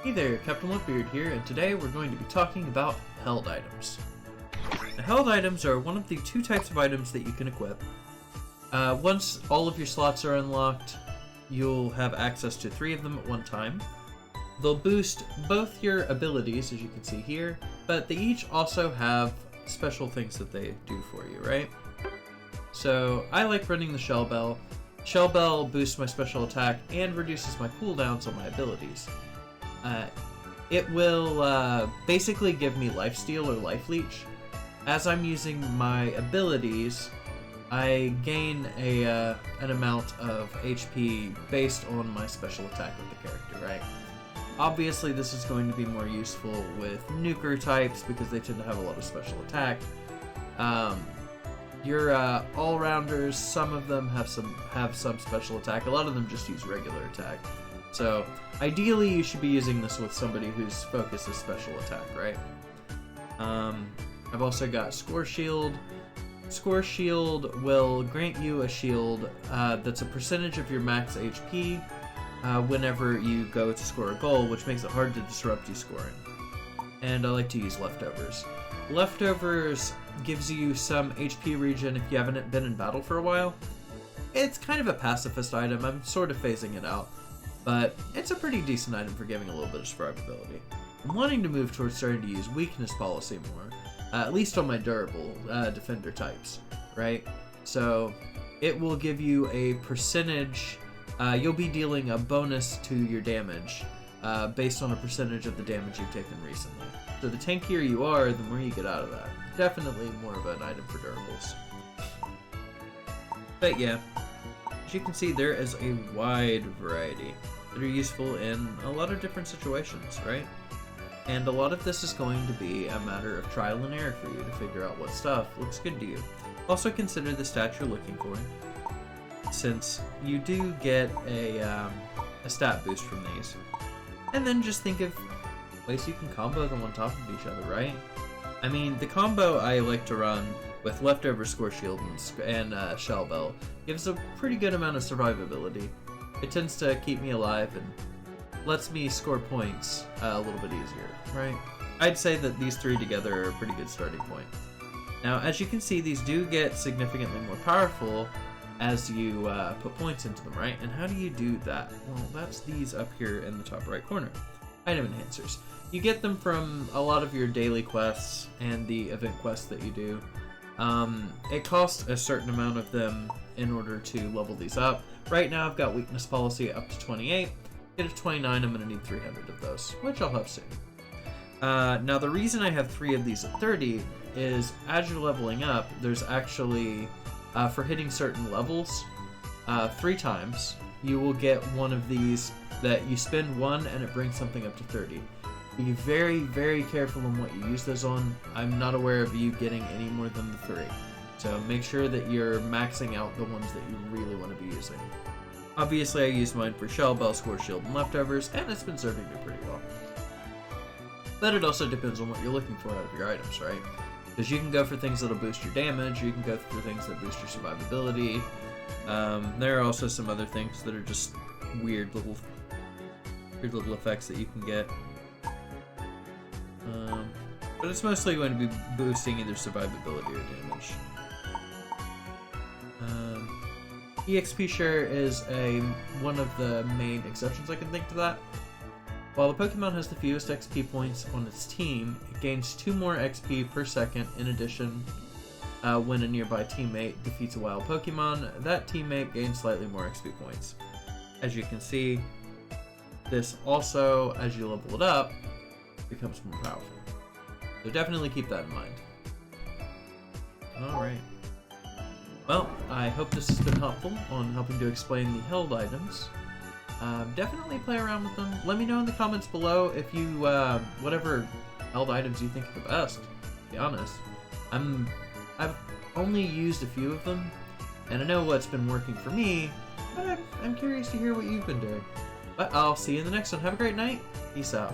Hey there, Captain Whoopbeard here, and today we're going to be talking about held items. Now, held items are one of the two types of items that you can equip. Once all of your slots are unlocked, you'll have access to 3 of them at one time. They'll boost both your abilities, as you can see here, but they each also have special things that they do for you, right? So, I like running the Shell Bell. Shell Bell boosts my special attack and reduces my cooldowns on my abilities. It will basically give me lifesteal or life leech. As I'm using my abilities, I gain an amount of HP based on my special attack with the character, right? Obviously, this is going to be more useful with nuker types because they tend to have a lot of special attack. Your all-rounders, some of them have some special attack. A lot of them just use regular attack. So, ideally you should be using this with somebody whose focus is special attack, right? I've also got Score Shield. Score Shield will grant you a shield that's a percentage of your max HP whenever you go to score a goal, which makes it hard to disrupt you scoring. And I like to use Leftovers. Leftovers gives you some HP regen if you haven't been in battle for a while. It's kind of a pacifist item, I'm sort of phasing it out. But it's a pretty decent item for giving a little bit of survivability. I'm wanting to move towards starting to use weakness policy more, at least on my durable defender types, right? So it will give you a percentage, you'll be dealing a bonus to your damage based on a percentage of the damage you've taken recently. So the tankier you are, the more you get out of that. Definitely more of an item for durables. But yeah, as you can see, there is a wide variety that are useful in a lot of different situations, right? And a lot of this is going to be a matter of trial and error for you to figure out what stuff looks good to you. Also consider the stat you're looking for, since you do get a stat boost from these. And then just think of ways you can combo them on top of each other, right? I mean, the combo I like to run with Leftover, Score Shield, and Shell Bell gives a pretty good amount of survivability. It tends to keep me alive and lets me score points a little bit easier, right? I'd say that these 3 together are a pretty good starting point. Now, as you can see, these do get significantly more powerful as you put points into them, right? And how do you do that? Well, that's these up here in the top right corner. Item enhancers. You get them from a lot of your daily quests and the event quests that you do. It costs a certain amount of them in order to level these up. Right now I've got weakness policy up to 28. Get to 29, I'm going to need 300 of those, which I'll have soon. Now the reason I have 3 of these at 30 is as you're leveling up, there's actually, for hitting certain levels, 3 times, you will get one of these that you spend 1 and it brings something up to 30. Be very, very careful on what you use those on. I'm not aware of you getting any more than the 3. So make sure that you're maxing out the ones that you really want to be using. Obviously I used mine for Shell Bell, Score Shield, and Leftovers, and it's been serving me pretty well. But it also depends on what you're looking for out of your items, right? Because you can go for things that'll boost your damage, you can go for things that boost your survivability. There are also some other things that are just weird little effects that you can get. But it's mostly going to be boosting either survivability or damage. EXP share is one of the main exceptions I can think to that. While the Pokemon has the fewest XP points on its team, it gains 2 more XP per second in addition when a nearby teammate defeats a wild Pokemon. That teammate gains slightly more XP points. As you can see, this also, as you level it up, becomes more powerful. So definitely keep that in mind. Alright. Well, I hope this has been helpful on helping to explain the held items. Definitely play around with them. Let me know in the comments below if you, whatever held items you think are the best, to be honest. I've only used a few of them, and I know what's been working for me, but I'm curious to hear what you've been doing. But I'll see you in the next one. Have a great night. Peace out.